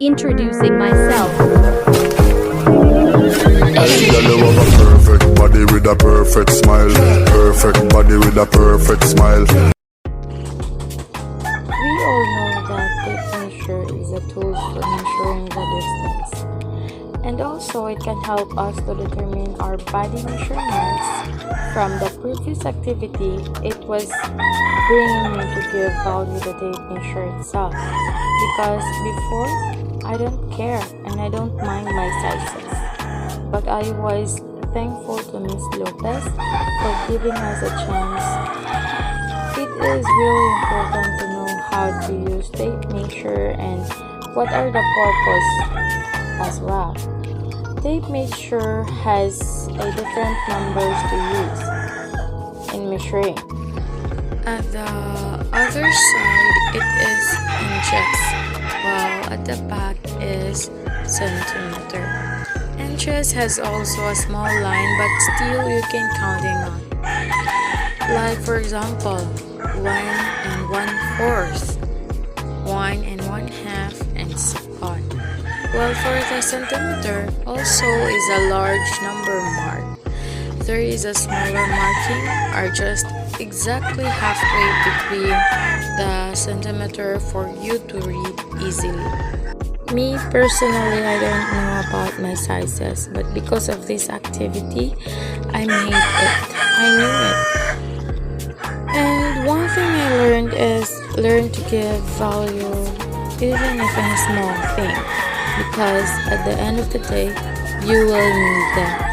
Introducing myself. Girl, you have a perfect body with a perfect smile. Perfect body with a perfect smile. We all know that tape measure is a tool for measuring the distance. And also it can help us to determine our body measurements. From the previous activity, it was bringing me to give value to the tape measure itself. Because before, I don't care and I don't mind my sizes. But I was thankful to Miss Lopez for giving us a chance. It is really important to know how to use tape measure and what are the purpose as well. Tape measure has a different numbers to use in measuring. At the other side, it is inches, while at the back is centimeter. Inches has also a small line, but still you can counting on. Like for example, 1 1/4, 1 1/2, and so on. Well, for the centimeter, also is a large number mark. There is a smaller marking, or just exactly halfway between the centimeter for you to read easily. Me personally, I don't know about my sizes, but because of this activity, I made it. I knew it. And one thing I learned is learn to give value even if in a small thing, because at the end of the day, you will need them.